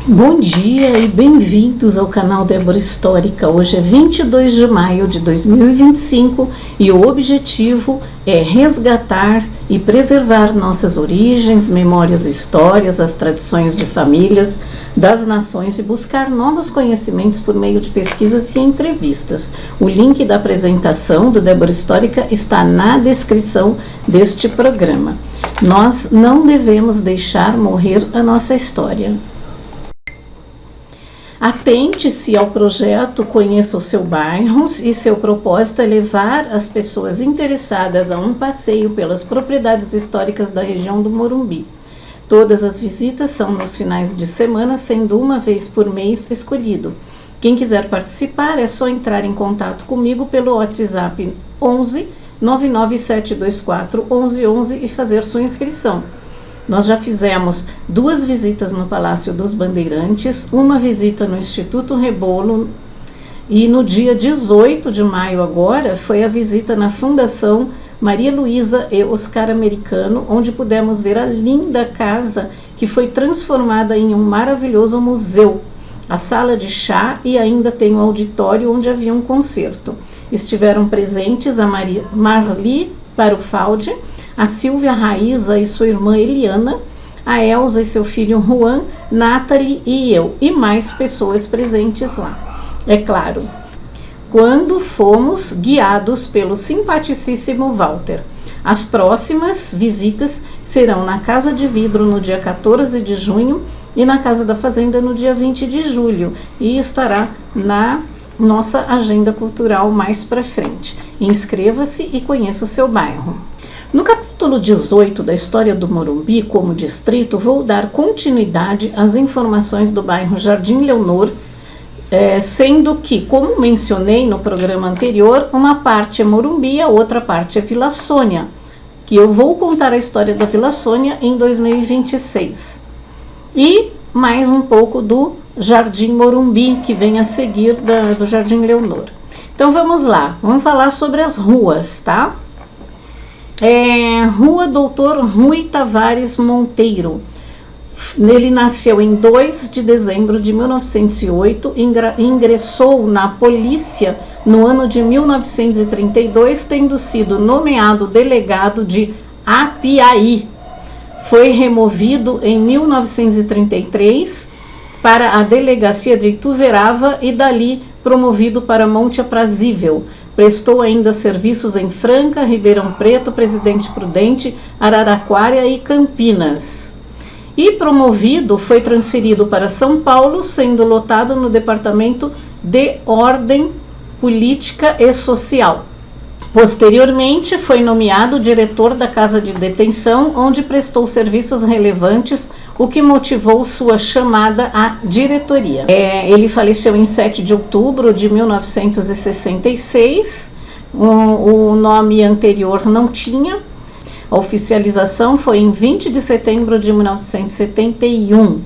Bom dia e bem-vindos ao canal Débora Histórica. Hoje é 22 de maio de 2025 e o objetivo é resgatar e preservar nossas origens, memórias, histórias, as tradições de famílias das nações e buscar novos conhecimentos por meio de pesquisas e entrevistas. O link da apresentação do Débora Histórica está na descrição deste programa. Nós não devemos deixar morrer a nossa história. Atente-se ao projeto, conheça o seu bairro e seu propósito é levar as pessoas interessadas a um passeio pelas propriedades históricas da região do Morumbi. Todas as visitas são nos finais de semana, sendo uma vez por mês escolhido. Quem quiser participar é só entrar em contato comigo pelo WhatsApp 11 99724 1111 e fazer sua inscrição. Nós já fizemos 2 visitas no Palácio dos Bandeirantes, uma visita no Instituto Rebolo e no dia 18 de maio agora foi a visita na Fundação Maria Luísa e Oscar Americano, onde pudemos ver a linda casa que foi transformada em um maravilhoso museu, a sala de chá e ainda tem o auditório onde havia um concerto. Estiveram presentes a Marli Parufaldi, a Silvia Raíza e sua irmã Eliana, a Elza e seu filho Juan, Nathalie e eu, e mais pessoas presentes lá. É claro, quando fomos guiados pelo simpaticíssimo Walter. As próximas visitas serão na Casa de Vidro no dia 14 de junho e na Casa da Fazenda no dia 20 de julho e estará na nossa agenda cultural mais para frente. Inscreva-se e conheça o seu bairro. No capítulo 18 da história do Morumbi como distrito, vou dar continuidade às informações do bairro Jardim Leonor, sendo que, como mencionei no programa anterior, uma parte é Morumbi e a outra parte é Vila Sônia, que eu vou contar a história da Vila Sônia em 2026. E mais um pouco do Jardim Morumbi, que vem a seguir do Jardim Leonor. Então vamos lá, vamos falar sobre as ruas, tá? Rua Doutor Rui Tavares Monteiro. Ele nasceu em 2 de dezembro de 1908, ingressou na polícia no ano de 1932, tendo sido nomeado delegado de Apiaí. Foi removido em 1933 para a delegacia de Ituverava e dali promovido para Monte Aprazível. Prestou ainda serviços em Franca, Ribeirão Preto, Presidente Prudente, Araraquara e Campinas. E promovido, foi transferido para São Paulo, sendo lotado no Departamento de Ordem Política e Social. Posteriormente, foi nomeado diretor da Casa de Detenção, onde prestou serviços relevantes, o que motivou sua chamada à diretoria. Ele faleceu em 7 de outubro de 1966, o nome anterior não tinha, a oficialização foi em 20 de setembro de 1971.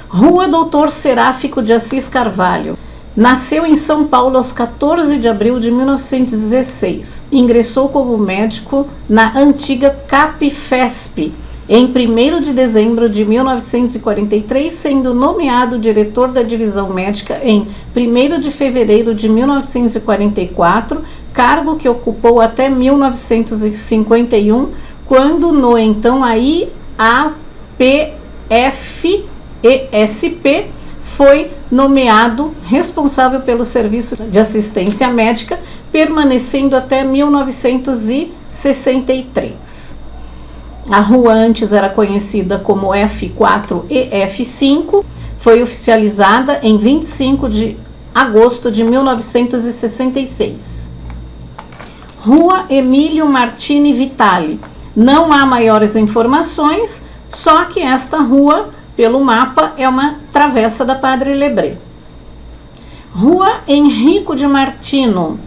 Rua Doutor Seráfico de Assis Carvalho. Nasceu em São Paulo aos 14 de abril de 1916. Ingressou como médico na antiga Capifesp em 1º de dezembro de 1943, sendo nomeado diretor da divisão médica em 1º de fevereiro de 1944, cargo que ocupou até 1951, quando no então IAPFESP foi nomeado responsável pelo serviço de assistência médica, permanecendo até 1963. A rua antes era conhecida como F4 e F5, foi oficializada em 25 de agosto de 1966. Rua Emílio Martini Vitali. Não há maiores informações, só que esta rua, pelo mapa, é uma travessa da Padre Lebré. Rua Enrico de Martino.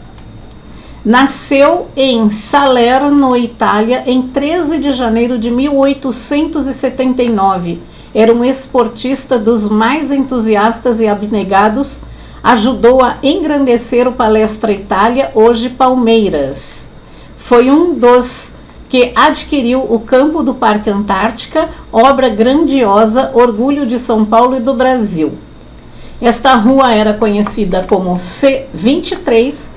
Nasceu em Salerno, Itália, em 13 de janeiro de 1879. Era um esportista dos mais entusiastas e abnegados. Ajudou a engrandecer o Palestra Itália, hoje Palmeiras. Foi um dos que adquiriu o campo do Parque Antártica, obra grandiosa, orgulho de São Paulo e do Brasil. Esta rua era conhecida como C23,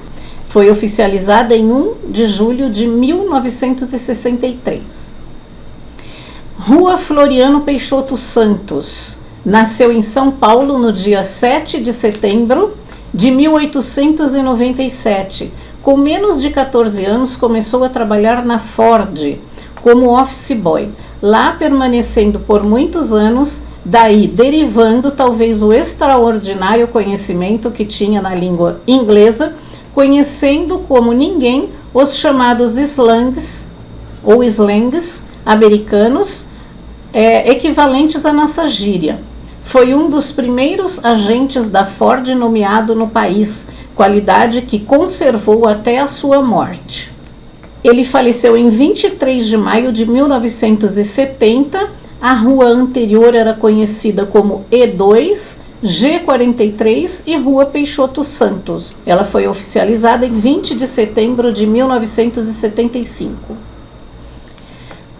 foi oficializada em 1 de julho de 1963. Rua Floriano Peixoto Santos, nasceu em São Paulo no dia 7 de setembro de 1897. Com menos de 14 anos, começou a trabalhar na Ford como office boy, lá permanecendo por muitos anos, daí derivando talvez o extraordinário conhecimento que tinha na língua inglesa, conhecendo como ninguém os chamados slangs ou slangs americanos, equivalentes à nossa gíria. Foi um dos primeiros agentes da Ford nomeado no país, qualidade que conservou até a sua morte. Ele faleceu em 23 de maio de 1970. A rua anterior era conhecida como E2, G43 e Rua Peixoto Santos. Ela foi oficializada em 20 de setembro de 1975.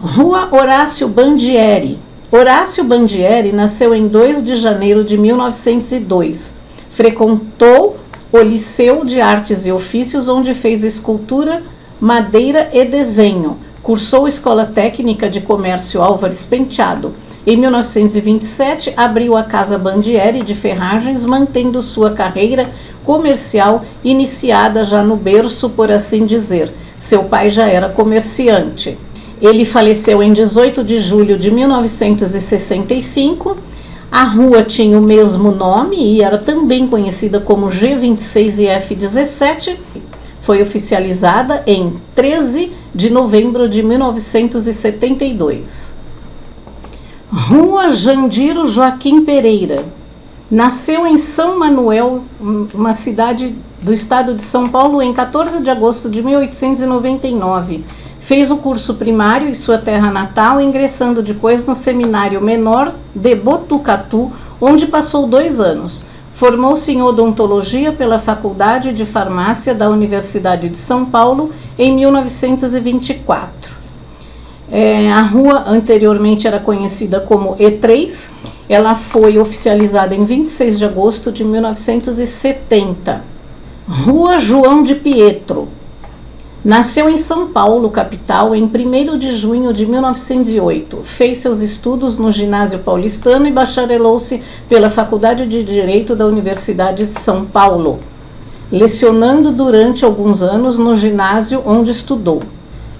Rua Horácio Bandieri. Horácio Bandieri nasceu em 2 de janeiro de 1902. Frequentou o Liceu de Artes e Ofícios, onde fez escultura, madeira e desenho. Cursou Escola Técnica de Comércio Álvares Penteado. Em 1927, abriu a Casa Bandieri de Ferragens, mantendo sua carreira comercial iniciada já no berço, por assim dizer. Seu pai já era comerciante. Ele faleceu em 18 de julho de 1965. A rua tinha o mesmo nome e era também conhecida como G26 e F17. Foi oficializada em 13 de novembro de 1972. Rua Jandiro Joaquim Pereira. Nasceu em São Manuel, uma cidade do estado de São Paulo, em 14 de agosto de 1899. Fez o curso primário em sua terra natal, ingressando depois no Seminário Menor de Botucatu, onde passou 2 anos. Formou-se em odontologia pela Faculdade de Farmácia da Universidade de São Paulo em 1924. A rua anteriormente era conhecida como E3. Ela foi oficializada em 26 de agosto de 1970. Rua João de Pietro. Nasceu em São Paulo, capital, em 1º de junho de 1908. Fez seus estudos no Ginásio Paulistano e bacharelou-se pela Faculdade de Direito da Universidade de São Paulo, lecionando durante alguns anos no ginásio onde estudou.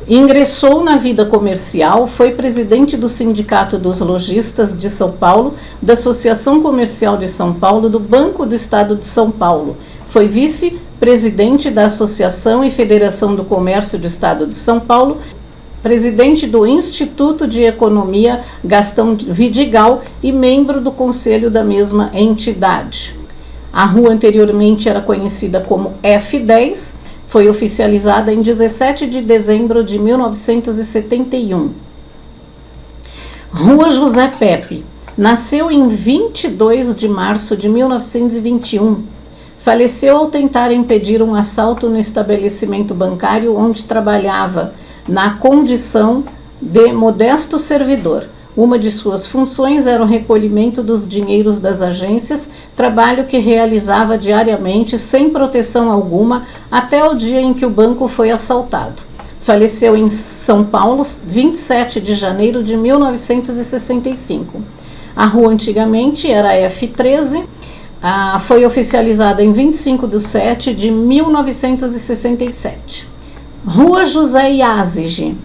Ingressou na vida comercial, foi presidente do Sindicato dos Lojistas de São Paulo, da Associação Comercial de São Paulo, do Banco do Estado de São Paulo. Foi vice-presidente da Associação e Federação do Comércio do Estado de São Paulo, presidente do Instituto de Economia Gastão Vidigal e membro do conselho da mesma entidade. A rua anteriormente era conhecida como F10, foi oficializada em 17 de dezembro de 1971. Rua José Pepe. Nasceu em 22 de março de 1921. Faleceu ao tentar impedir um assalto no estabelecimento bancário onde trabalhava, na condição de modesto servidor. Uma de suas funções era o recolhimento dos dinheiros das agências, trabalho que realizava diariamente sem proteção alguma até o dia em que o banco foi assaltado. Faleceu em São Paulo, 27 de janeiro de 1965. A rua antigamente era F13, foi oficializada em 25 de 7 de 1967. Rua José Iázige.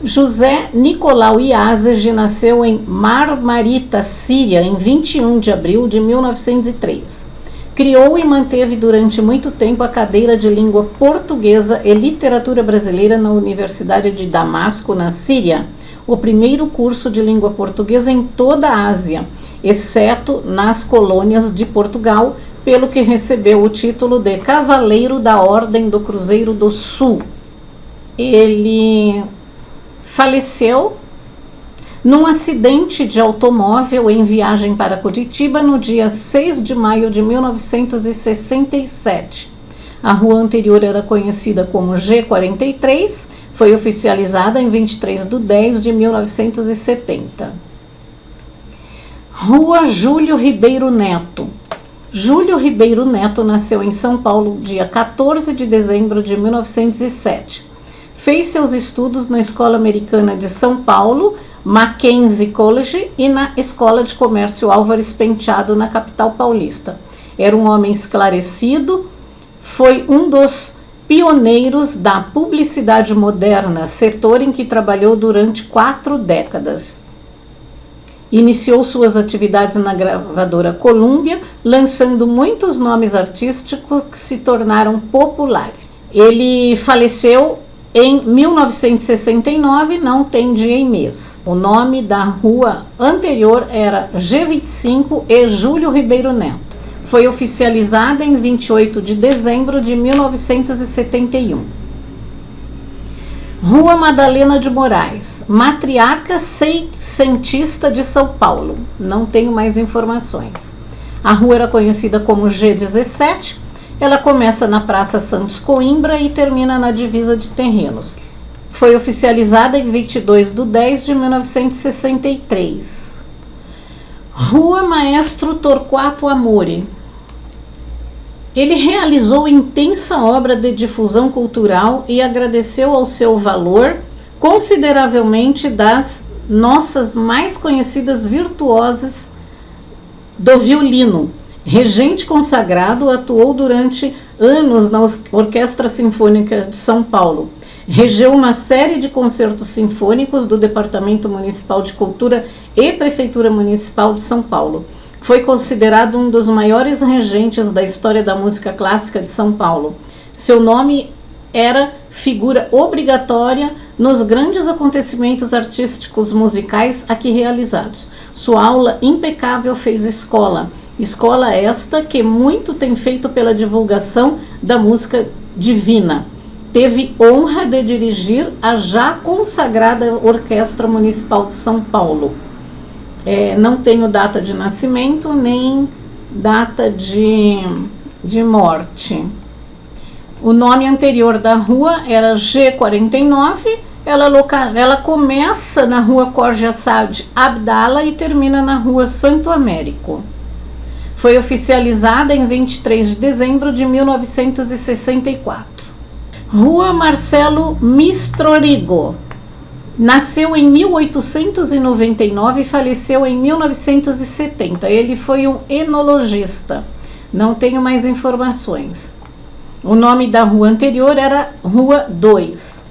José Nicolau Iázige nasceu em Marmarita, Síria, em 21 de abril de 1903. Criou e manteve durante muito tempo a cadeira de língua portuguesa e literatura brasileira na Universidade de Damasco, na Síria, o primeiro curso de língua portuguesa em toda a Ásia, exceto nas colônias de Portugal, pelo que recebeu o título de Cavaleiro da Ordem do Cruzeiro do Sul. Ele faleceu num acidente de automóvel em viagem para Curitiba no dia 6 de maio de 1967. A rua anterior era conhecida como G43, foi oficializada em 23/10/1970. Rua Júlio Ribeiro Neto. Júlio Ribeiro Neto nasceu em São Paulo dia 14 de dezembro de 1907. Fez seus estudos na Escola Americana de São Paulo, Mackenzie College, e na Escola de Comércio Álvares Penteado, na capital paulista. Era um homem esclarecido, foi um dos pioneiros da publicidade moderna, setor em que trabalhou durante 4 décadas. Iniciou suas atividades na gravadora Columbia, lançando muitos nomes artísticos que se tornaram populares. Ele faleceu em 1969, não tem dia e mês. O nome da rua anterior era G25 e Júlio Ribeiro Neto. Foi oficializada em 28 de dezembro de 1971. Rua Madalena de Moraes, matriarca seiscentista de São Paulo. Não tenho mais informações. A rua era conhecida como G17. Ela começa na Praça Santos Coimbra e termina na divisa de terrenos. Foi oficializada em 22/10/1963. Rua Maestro Torquato Amore. Ele realizou intensa obra de difusão cultural e agradeceu ao seu valor consideravelmente das nossas mais conhecidas virtuosas do violino. Regente consagrado, atuou durante anos na Orquestra Sinfônica de São Paulo. Regeu uma série de concertos sinfônicos do Departamento Municipal de Cultura e Prefeitura Municipal de São Paulo. Foi considerado um dos maiores regentes da história da música clássica de São Paulo. Seu nome era figura obrigatória nos grandes acontecimentos artísticos musicais aqui realizados. Sua aula impecável fez escola esta que muito tem feito pela divulgação da música divina. Teve honra de dirigir a já consagrada Orquestra Municipal de São Paulo. Não tenho data de nascimento nem data de morte. O nome anterior da rua era G49, ela começa na rua Jorge Assad Abdala e termina na rua Santo Américo. Foi oficializada em 23 de dezembro de 1964. Rua Marcelo Mistrorigo. Nasceu em 1899 e faleceu em 1970. Ele foi um enologista. Não tenho mais informações. O nome da rua anterior era Rua 2.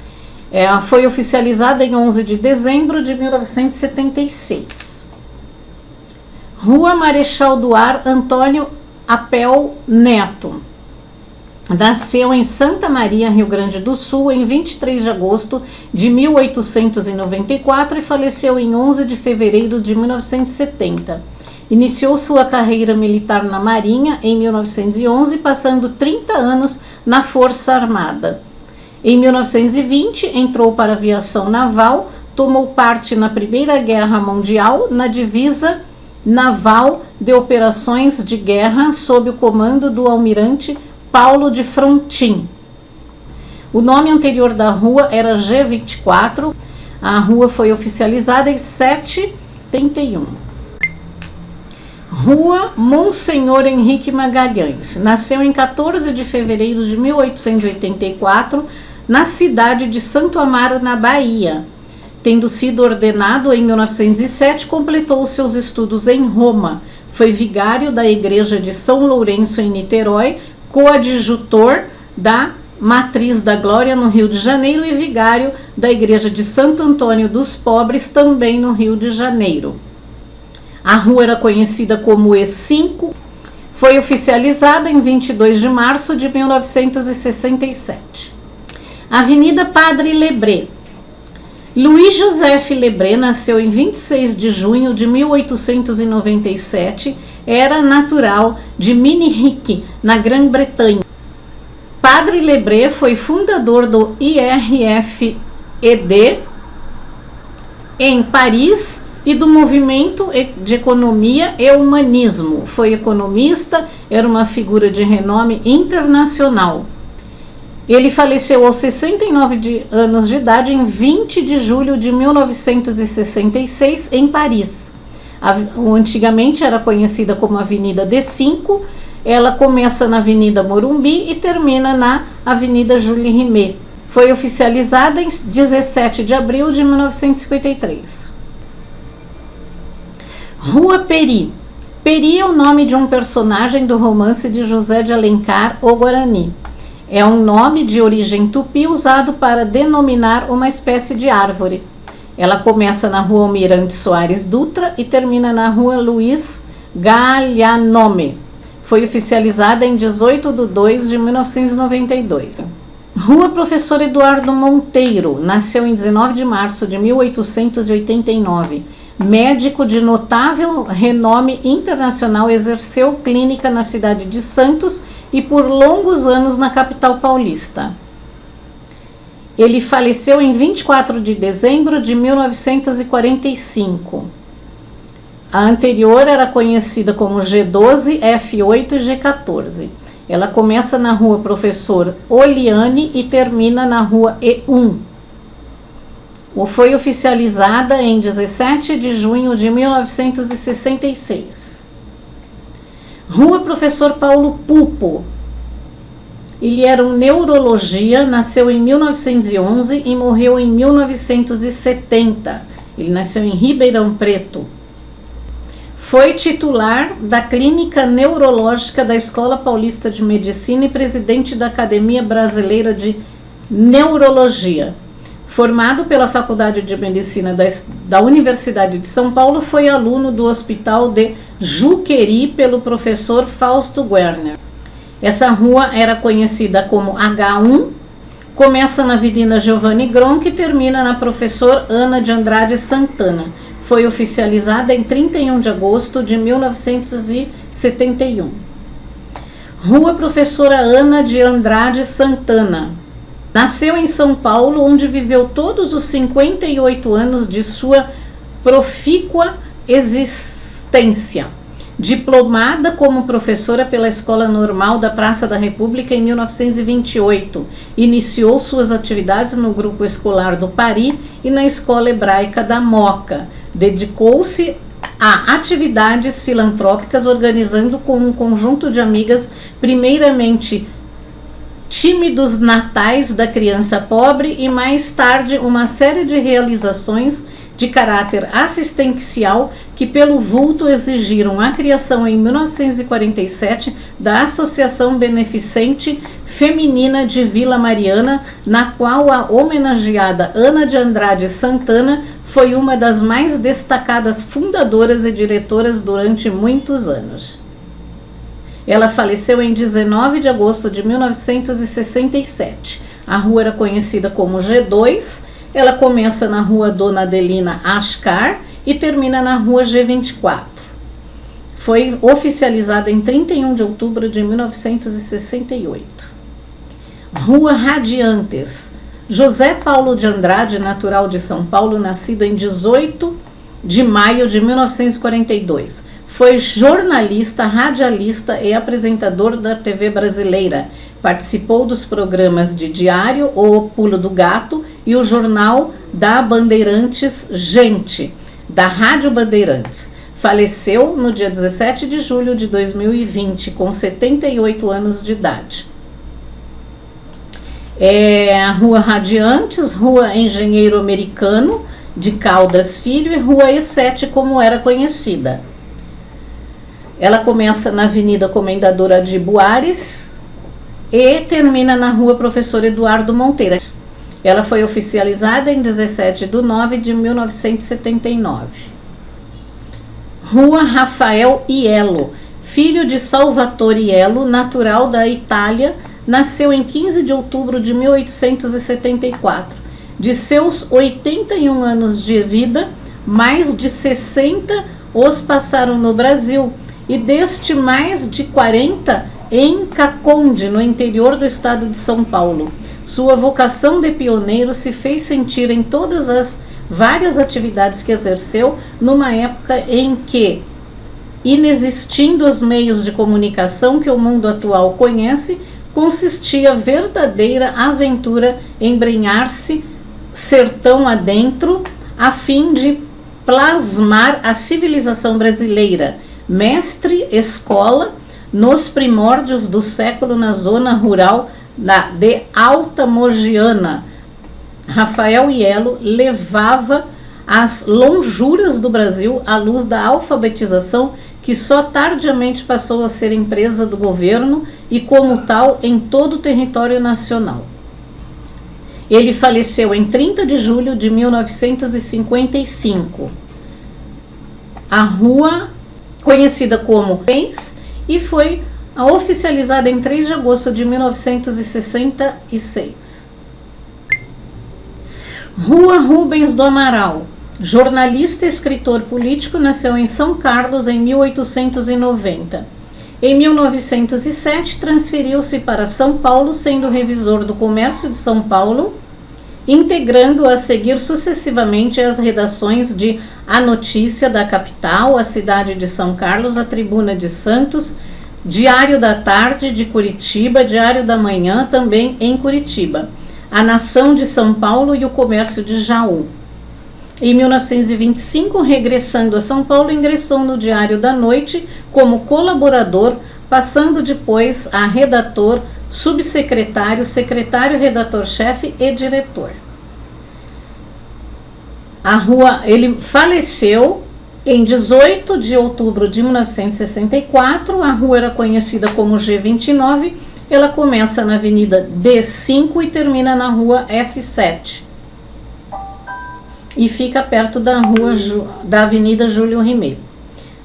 Foi oficializada em 11 de dezembro de 1976. Rua Marechal do Ar Antônio Apel Neto. Nasceu em Santa Maria, Rio Grande do Sul, em 23 de agosto de 1894 e faleceu em 11 de fevereiro de 1970. Iniciou sua carreira militar na Marinha em 1911, passando 30 anos na Força Armada. Em 1920, entrou para a aviação naval, tomou parte na Primeira Guerra Mundial, na divisa naval de operações de guerra, sob o comando do almirante Paulo de Frontin. O nome anterior da rua era G24. A rua foi oficializada em 7/71. Rua Monsenhor Henrique Magalhães. Nasceu em 14 de fevereiro de 1884, na cidade de Santo Amaro, na Bahia. Tendo sido ordenado em 1907, completou seus estudos em Roma. Foi vigário da Igreja de São Lourenço, em Niterói, coadjutor da Matriz da Glória, no Rio de Janeiro, e vigário da Igreja de Santo Antônio dos Pobres, também no Rio de Janeiro. A rua era conhecida como E5, foi oficializada em 22 de março de 1967. Avenida Padre Lebré. Luiz Joseph Lebré nasceu em 26 de junho de 1897, era natural de Minnehic, na Grã-Bretanha. Padre Lebré foi fundador do IRFED em Paris e do Movimento de Economia e Humanismo. Foi economista, era uma figura de renome internacional. Ele faleceu aos 69 anos de idade em 20 de julho de 1966 em Paris. Antigamente era conhecida como Avenida D5. Ela começa na Avenida Morumbi e termina na Avenida Jules Rimet. Foi oficializada em 17 de abril de 1953. Rua Peri. Peri é o nome de um personagem do romance de José de Alencar, O Guarani. É um nome de origem tupi usado para denominar uma espécie de árvore. Ela começa na Rua Almirante Soares Dutra e termina na Rua Luiz Galhanome. Foi oficializada em 18 de 2 de 1992. Rua Professor Eduardo Monteiro. Nasceu em 19 de março de 1889. Médico de notável renome internacional, exerceu clínica na cidade de Santos e por longos anos na capital paulista. Ele faleceu em 24 de dezembro de 1945. A anterior era conhecida como G12, F8 e G14. Ela começa na Rua Professor Oliane e termina na Rua E1. Foi oficializada em 17 de junho de 1966. Rua Professor Paulo Pupo. Ele era um neurologia, nasceu em 1911 e morreu em 1970. Ele nasceu em Ribeirão Preto. Foi titular da Clínica Neurológica da Escola Paulista de Medicina e presidente da Academia Brasileira de Neurologia. Formado pela Faculdade de Medicina da Universidade de São Paulo, foi aluno do Hospital de Juqueri pelo professor Fausto Werner. Essa rua era conhecida como H1, começa na Avenida Giovanni Gronchi e termina na Professor Ana de Andrade Santana. Foi oficializada em 31 de agosto de 1971. Rua Professora Ana de Andrade Santana. Nasceu em São Paulo, onde viveu todos os 58 anos de sua profícua existência. Diplomada como professora pela Escola Normal da Praça da República em 1928. Iniciou suas atividades no Grupo Escolar do Paris e na Escola Hebraica da Moca. Dedicou-se a atividades filantrópicas, organizando com um conjunto de amigas, primeiramente tímidos natais da criança pobre e mais tarde uma série de realizações de caráter assistencial que pelo vulto exigiram a criação em 1947 da Associação Beneficente Feminina de Vila Mariana, na qual a homenageada Ana de Andrade Santana foi uma das mais destacadas fundadoras e diretoras durante muitos anos. Ela faleceu em 19 de agosto de 1967. A rua era conhecida como G2. Ela começa na Rua Dona Adelina Ascar e termina na Rua G24. Foi oficializada em 31 de outubro de 1968. Rua Radiantes. José Paulo de Andrade, natural de São Paulo, nascido em 18 de maio de 1942. Foi jornalista, radialista e apresentador da TV brasileira. Participou dos programas de Diário, O Pulo do Gato e o Jornal da Bandeirantes Gente, da Rádio Bandeirantes. Faleceu no dia 17 de julho de 2020, com 78 anos de idade. A Rua Radiantes, Rua Engenheiro Americano, de Caldas Filho e Rua E7, como era conhecida. Ela começa na Avenida Comendadora de Buares e termina na Rua Professor Eduardo Monteiro. Ela foi oficializada em 17 de 9 de 1979. Rua Rafael Iello, filho de Salvatore Iello, natural da Itália, nasceu em 15 de outubro de 1874. De seus 81 anos de vida, mais de 60 os passaram no Brasil, e deste mais de 40 em Caconde, no interior do estado de São Paulo. Sua vocação de pioneiro se fez sentir em todas as várias atividades que exerceu, numa época em que, inexistindo os meios de comunicação que o mundo atual conhece, consistia verdadeira aventura embrenhar-se sertão adentro, a fim de plasmar a civilização brasileira, mestre escola nos primórdios do século na zona rural de Alta Mogiana. Rafael Iello levava as lonjuras do Brasil à luz da alfabetização, que só tardiamente passou a ser empresa do governo e como tal em todo o território nacional. Ele faleceu em 30 de julho de 1955. A rua, conhecida como Pens, e foi oficializada em 3 de agosto de 1966. Rua Rubens do Amaral, jornalista e escritor político, nasceu em São Carlos em 1890. Em 1907, transferiu-se para São Paulo, sendo revisor do Comércio de São Paulo, integrando a seguir sucessivamente as redações de A Notícia da Capital, A Cidade de São Carlos, A Tribuna de Santos, Diário da Tarde de Curitiba, Diário da Manhã, também em Curitiba, A Nação de São Paulo e o Comércio de Jaú. Em 1925, regressando a São Paulo, ingressou no Diário da Noite como colaborador, passando depois a redator, subsecretário, secretário, redator-chefe e diretor. Ele faleceu em 18 de outubro de 1964. A rua era conhecida como G29. Ela começa na Avenida D5 e termina na Rua F7. E fica perto da Avenida Júlio Rimet.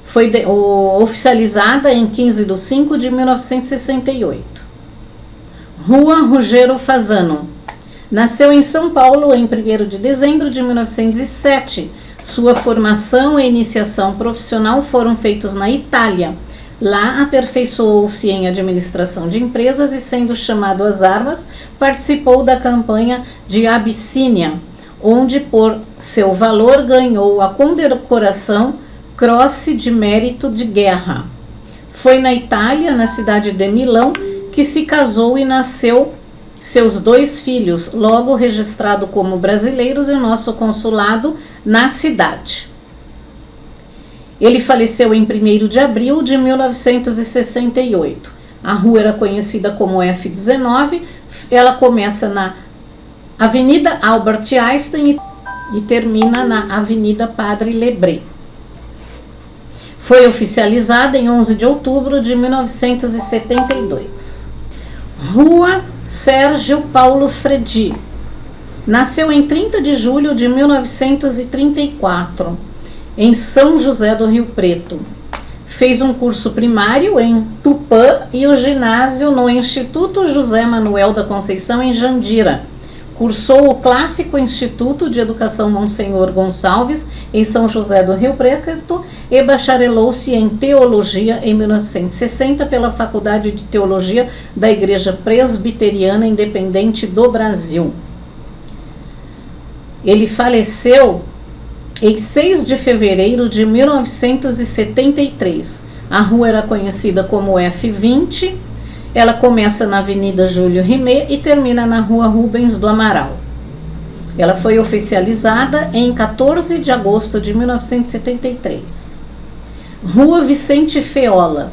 Foi oficializada em 15 de 5 de 1968. Rua Rogero Fasano. Nasceu em São Paulo em 1º de dezembro de 1907. Sua formação e iniciação profissional foram feitos na Itália. Lá aperfeiçoou-se em administração de empresas e, sendo chamado às armas, participou da campanha de Abissínia, onde por seu valor ganhou a condecoração Croce de Mérito de Guerra. Foi na Itália, na cidade de Milão, que se casou e nasceu seus 2 filhos, logo registrado como brasileiros em nosso consulado na cidade. Ele faleceu em 1º de abril de 1968. A rua era conhecida como F19, ela começa na Avenida Albert Einstein e termina na Avenida Padre Lebré. Foi oficializada em 11 de outubro de 1972. Rua Sérgio Paulo Fredi. Nasceu em 30 de julho de 1934, em São José do Rio Preto. Fez um curso primário em Tupã e o ginásio no Instituto José Manuel da Conceição, em Jandira. Cursou o Clássico Instituto de Educação Monsenhor Gonçalves, em São José do Rio Preto, e bacharelou-se em Teologia em 1960 pela Faculdade de Teologia da Igreja Presbiteriana Independente do Brasil. Ele faleceu em 6 de fevereiro de 1973. A rua era conhecida como F20. Ela começa na Avenida Júlio Rimet e termina na Rua Rubens do Amaral. Ela foi oficializada em 14 de agosto de 1973. Rua Vicente Feola.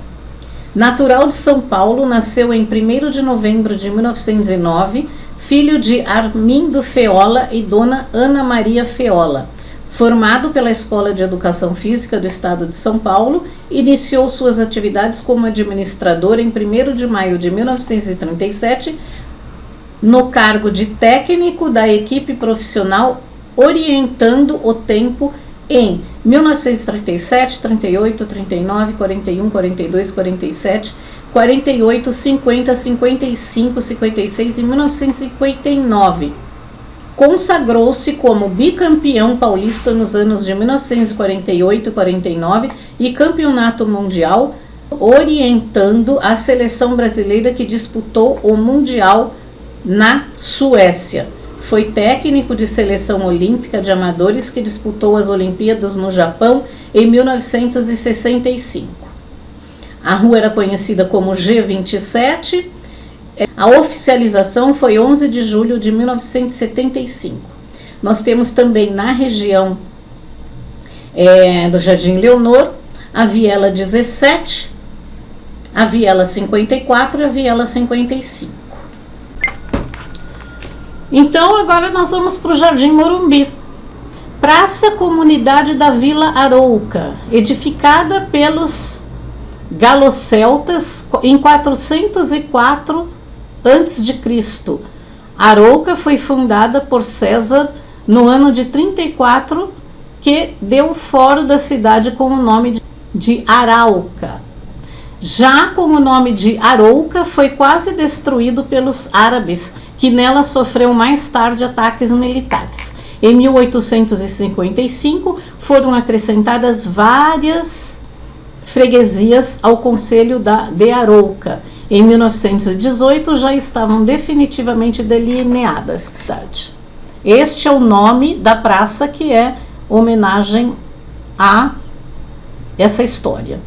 Natural de São Paulo, nasceu em 1º de novembro de 1909, filho de Armindo Feola e Dona Ana Maria Feola. Formado pela Escola de Educação Física do Estado de São Paulo, iniciou suas atividades como administrador em 1º de maio de 1937, no cargo de técnico da equipe profissional, orientando o tempo em 1937, 38, 39, 41, 42, 47, 48, 50, 55, 56 e 1959. Consagrou-se como bicampeão paulista nos anos de 1948 e 49 e campeonato mundial, orientando a seleção brasileira que disputou o Mundial na Suécia. Foi técnico de seleção olímpica de amadores que disputou as Olimpíadas no Japão em 1965. A rua era conhecida como G27. A oficialização foi 11 de julho de 1975. Nós temos também na região do Jardim Leonor a viela 17, a viela 54 e a viela 55. Então agora nós vamos para o Jardim Morumbi. Praça Comunidade da Vila Arouca, edificada pelos galoceltas em 404 a.C. Arouca foi fundada por César no ano de 34, que deu o fórum da cidade com o nome de Arauca. Já com o nome de Arouca, foi quase destruído pelos árabes, que nela sofreu mais tarde ataques militares. Em 1855, foram acrescentadas várias freguesias ao Conselho de Arouca. Em 1918, já estavam definitivamente delineadas. Este é o nome da praça, que é homenagem a essa história.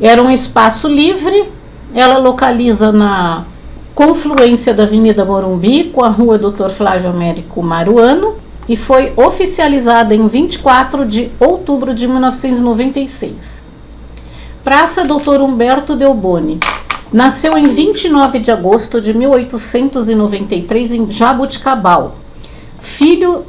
Era um espaço livre, ela localiza na confluência da Avenida Morumbi com a Rua Dr. Flávio Américo Maruano e foi oficializada em 24 de outubro de 1996. Praça Dr. Humberto Delboni. Nasceu em 29 de agosto de 1893 em Jaboticabal. Filho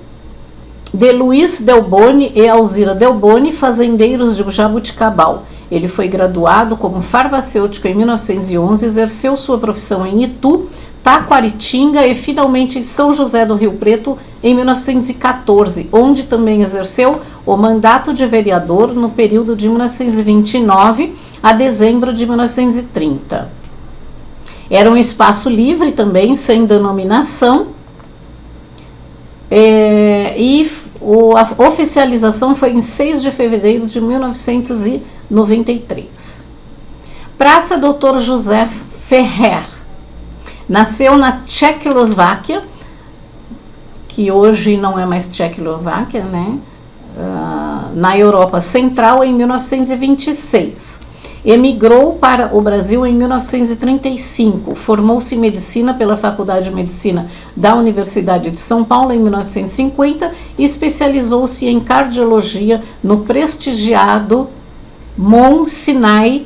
de Luiz Delboni e Alzira Delboni, fazendeiros de Jaboticabal. Ele foi graduado como farmacêutico em 1911, exerceu sua profissão em Itu, Taquaritinga e finalmente em São José do Rio Preto em 1914, onde também exerceu o mandato de vereador no período de 1929 a dezembro de 1930. Era um espaço livre também, sem denominação, e a oficialização foi em 6 de fevereiro de 1993. Praça Dr. José Ferrer. Nasceu na Tchecoslováquia, que hoje não é mais Tchecoslováquia, né? Na Europa Central em 1926. Emigrou para o Brasil em 1935. Formou-se em medicina pela Faculdade de Medicina da Universidade de São Paulo em 1950 e especializou-se em cardiologia no prestigiado Mount Sinai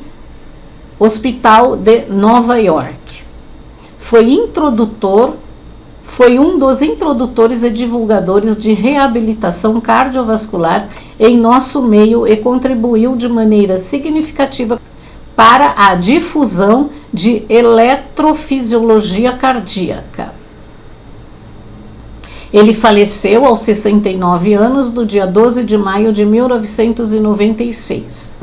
Hospital de Nova York. Foi um dos introdutores e divulgadores de reabilitação cardiovascular em nosso meio e contribuiu de maneira significativa para a difusão de eletrofisiologia cardíaca. Ele faleceu aos 69 anos no dia 12 de maio de 1996.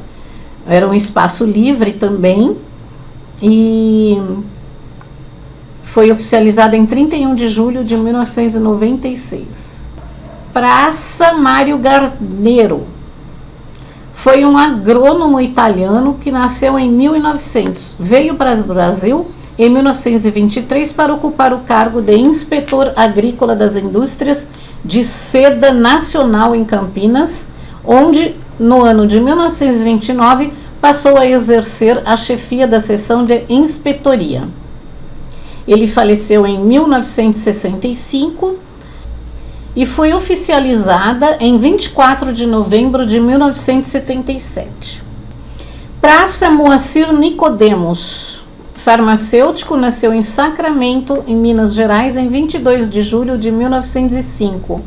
Era um espaço livre também e foi oficializada em 31 de julho de 1996. Praça Mário Garneiro. Foi um agrônomo italiano que nasceu em 1900. Veio para o Brasil em 1923 para ocupar o cargo de inspetor agrícola das indústrias de seda nacional em Campinas, onde no ano de 1929 passou a exercer a chefia da seção de inspetoria. Ele faleceu em 1965 e foi oficializada em 24 de novembro de 1977. Praça Moacir Nicodemos. Farmacêutico, nasceu em Sacramento, em Minas Gerais, em 22 de julho de 1905.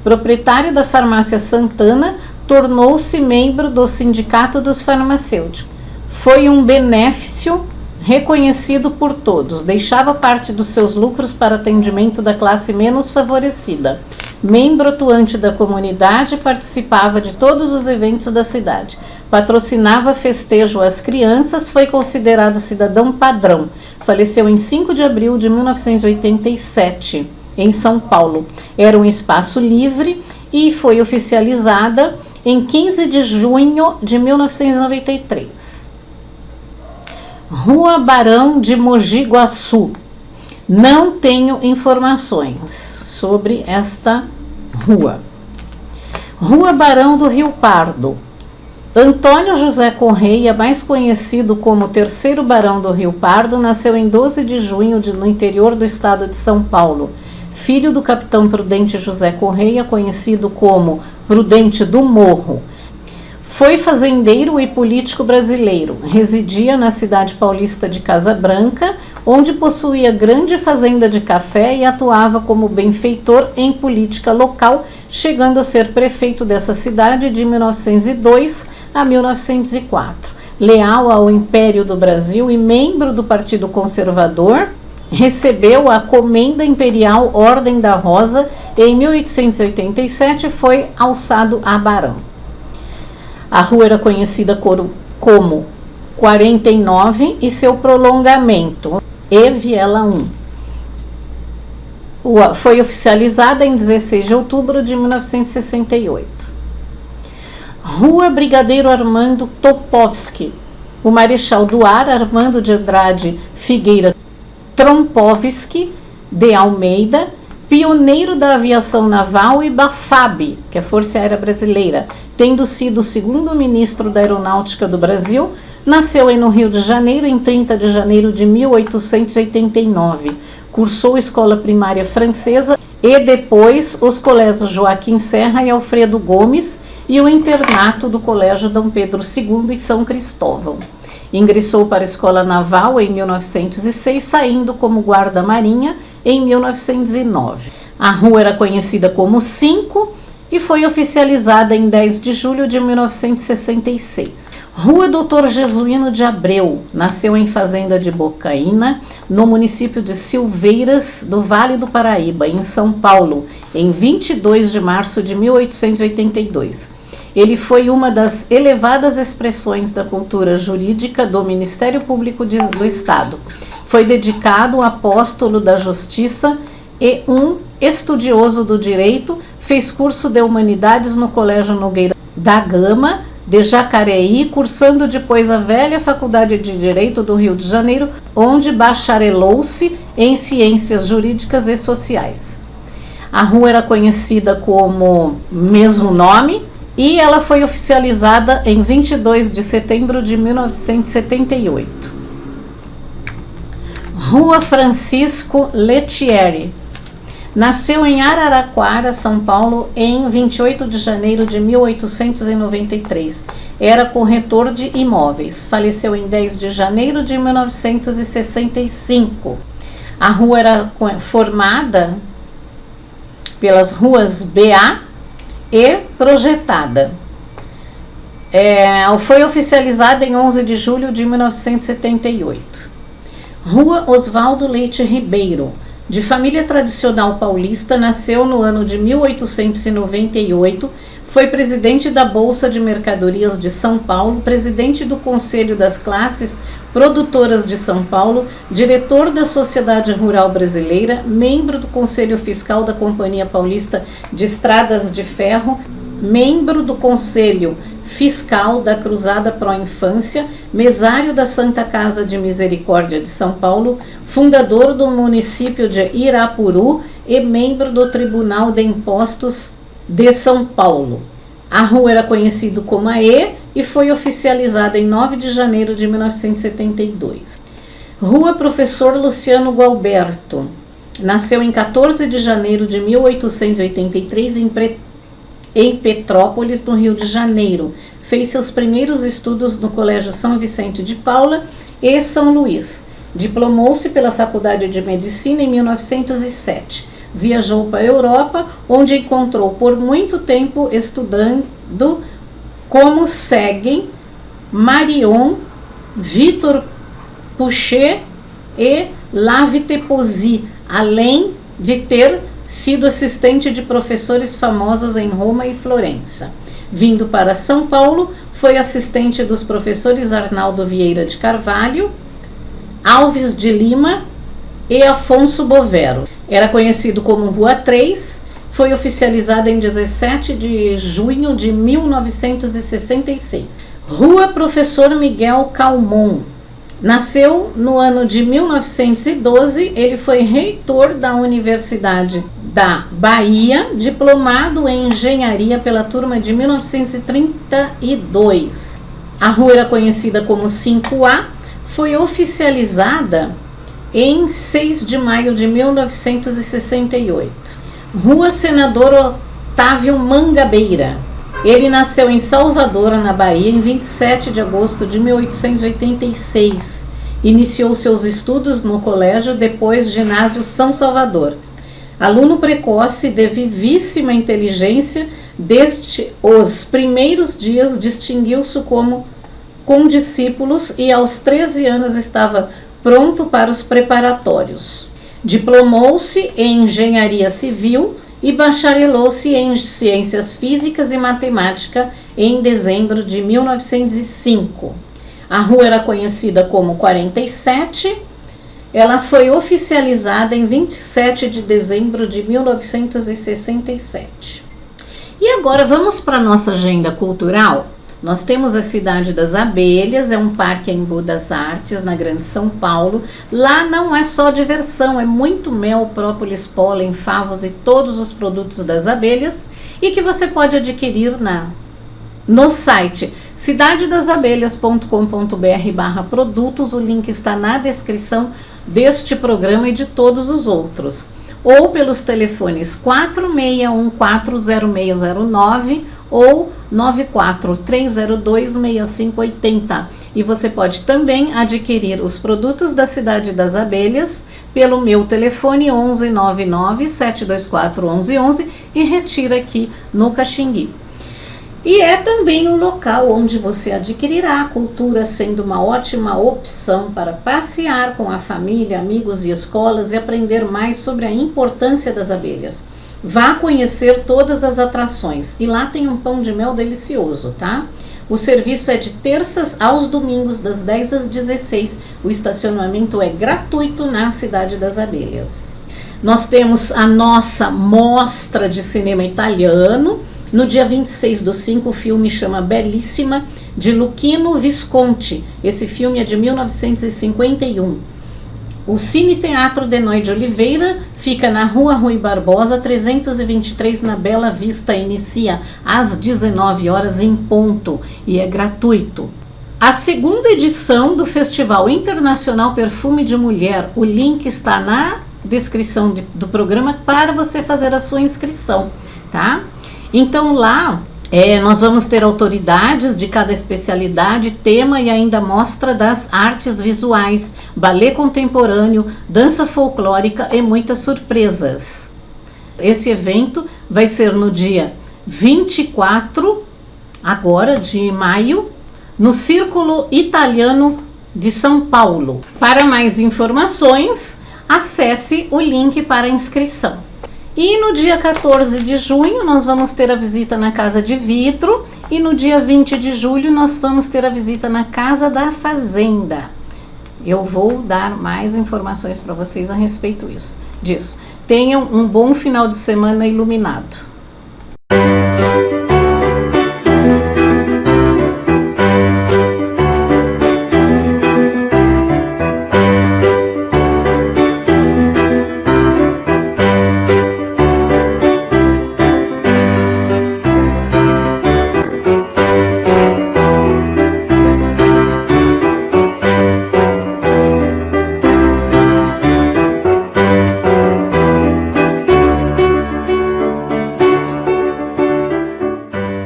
Proprietário da farmácia Santana, tornou-se membro do Sindicato dos Farmacêuticos. Foi um benefício reconhecido por todos, deixava parte dos seus lucros para atendimento da classe menos favorecida. Membro atuante da comunidade, participava de todos os eventos da cidade, patrocinava festejo às crianças, foi considerado cidadão padrão. Faleceu em 5 de abril de 1987, em São Paulo. Era um espaço livre e foi oficializada em 15 de junho de 1993. Rua Barão de Mogi Guaçu. Não tenho informações sobre esta rua. Rua Barão do Rio Pardo. Antônio José Correia, mais conhecido como terceiro Barão do Rio Pardo, nasceu em 12 de junho no interior do estado de São Paulo. Filho do capitão Prudente José Correia, conhecido como Prudente do Morro. Foi fazendeiro e político brasileiro. Residia na cidade paulista de Casa Branca, onde possuía grande fazenda de café e atuava como benfeitor em política local, chegando a ser prefeito dessa cidade de 1902 a 1904. Leal ao Império do Brasil e membro do Partido Conservador, recebeu a Comenda Imperial Ordem da Rosa e em 1887 foi alçado a barão. A rua era conhecida como 49 e seu prolongamento, E Viela 1. Foi oficializada em 16 de outubro de 1968. Rua Brigadeiro Armando Topovsky. O Marechal do Ar Armando de Andrade Figueira Trompovsky de Almeida, pioneiro da aviação naval, e BAFAB, que é a Força Aérea Brasileira, tendo sido o segundo ministro da Aeronáutica do Brasil, nasceu no Rio de Janeiro em 30 de janeiro de 1889. Cursou escola primária francesa e depois os colégios Joaquim Serra e Alfredo Gomes e o internato do Colégio Dom Pedro II em São Cristóvão. Ingressou para a Escola Naval em 1906, saindo como guarda-marinha em 1909. A rua era conhecida como 5 e foi oficializada em 10 de julho de 1966. Rua Doutor Jesuíno de Abreu. Nasceu em Fazenda de Bocaina, no município de Silveiras, do Vale do Paraíba, em São Paulo, em 22 de março de 1882. Ele foi uma das elevadas expressões da cultura jurídica do Ministério Público do Estado. Foi dedicado apóstolo da justiça e um estudioso do direito, fez curso de humanidades no Colégio Nogueira da Gama, de Jacareí, cursando depois a velha Faculdade de Direito do Rio de Janeiro, onde bacharelou-se em Ciências Jurídicas e Sociais. A rua era conhecida como mesmo nome, e ela foi oficializada em 22 de setembro de 1978. Rua Francisco Lettieri. Nasceu em Araraquara, São Paulo, em 28 de janeiro de 1893. Era corretor de imóveis. Faleceu em 10 de janeiro de 1965. A rua era formada pelas ruas BA e projetada. Foi oficializada em 11 de julho de 1978. Rua Oswaldo Leite Ribeiro. De família tradicional paulista, nasceu no ano de 1898, foi presidente da Bolsa de Mercadorias de São Paulo, presidente do Conselho das Classes Produtoras de São Paulo, diretor da Sociedade Rural Brasileira, membro do Conselho Fiscal da Companhia Paulista de Estradas de Ferro, membro do Conselho Fiscal da Cruzada Pro Infância, mesário da Santa Casa de Misericórdia de São Paulo, fundador do município de Irapuru e membro do Tribunal de Impostos de São Paulo. A rua era conhecida como AE e foi oficializada em 9 de janeiro de 1972. Rua Professor Luciano Gualberto. Nasceu em 14 de janeiro de 1883 em Petrópolis, no Rio de Janeiro. Fez seus primeiros estudos no Colégio São Vicente de Paula e São Luís. Diplomou-se pela Faculdade de Medicina em 1907. Viajou para a Europa, onde encontrou por muito tempo estudando como seguem Marion, Victor Pouchet e Lavitepozy, além de ter sido assistente de professores famosos em Roma e Florença. Vindo para São Paulo, foi assistente dos professores Arnaldo Vieira de Carvalho, Alves de Lima e Afonso Bovero. Era conhecido como Rua 3, foi oficializada em 17 de junho de 1966. Rua Professor Miguel Calmon. Nasceu no ano de 1912, ele foi reitor da Universidade da Bahia, diplomado em engenharia pela turma de 1932. A rua era conhecida como 5A, foi oficializada em 6 de maio de 1968. Rua Senador Otávio Mangabeira. Ele nasceu em Salvador, na Bahia, em 27 de agosto de 1886. Iniciou seus estudos no colégio, depois ginásio São Salvador. Aluno precoce de vivíssima inteligência, desde os primeiros dias distinguiu-se com discípulos e aos 13 anos estava pronto para os preparatórios. Diplomou-se em engenharia civil e bacharelou-se em ciências físicas e matemática em dezembro de 1905. A rua era conhecida como 47. Ela foi oficializada em 27 de dezembro de 1967. E agora vamos para a nossa agenda cultural. Nós temos a Cidade das Abelhas, é um parque em Embu das Artes, na Grande São Paulo. Lá não é só diversão, é muito mel, própolis, pólen, favos e todos os produtos das abelhas, e que você pode adquirir no site cidadedasabelhas.com.br/produtos. O link está na descrição deste programa e de todos os outros, ou pelos telefones 46140609 ou 943026580. E você pode também adquirir os produtos da Cidade das Abelhas pelo meu telefone 1199-724-1111 e retira aqui no Caxingui. E é também um local onde você adquirirá a cultura, sendo uma ótima opção para passear com a família, amigos e escolas e aprender mais sobre a importância das abelhas. Vá conhecer todas as atrações e lá tem um pão de mel delicioso, tá? O serviço é de terças aos domingos, das 10 às 16. O estacionamento é gratuito na Cidade das Abelhas. Nós temos a nossa mostra de cinema italiano. No dia 26/5, o filme chama Bellissima, de Luchino Visconti. Esse filme é de 1951. O Cine Teatro Denói de Oliveira fica na Rua Rui Barbosa, 323, na Bela Vista. Inicia às 19 horas em ponto e é gratuito. A segunda edição do Festival Internacional Perfume de Mulher, o link está na descrição do programa para você fazer a sua inscrição, tá? Então lá nós vamos ter autoridades de cada especialidade, tema e ainda mostra das artes visuais, balé contemporâneo, dança folclórica e muitas surpresas. Esse evento vai ser no dia 24 agora de maio, no Círculo Italiano de São Paulo. Para mais informações, acesse o link para inscrição. E no dia 14 de junho nós vamos ter a visita na Casa de Vidro e no dia 20 de julho nós vamos ter a visita na Casa da Fazenda. Eu vou dar mais informações para vocês a respeito disso. Tenham um bom final de semana iluminado.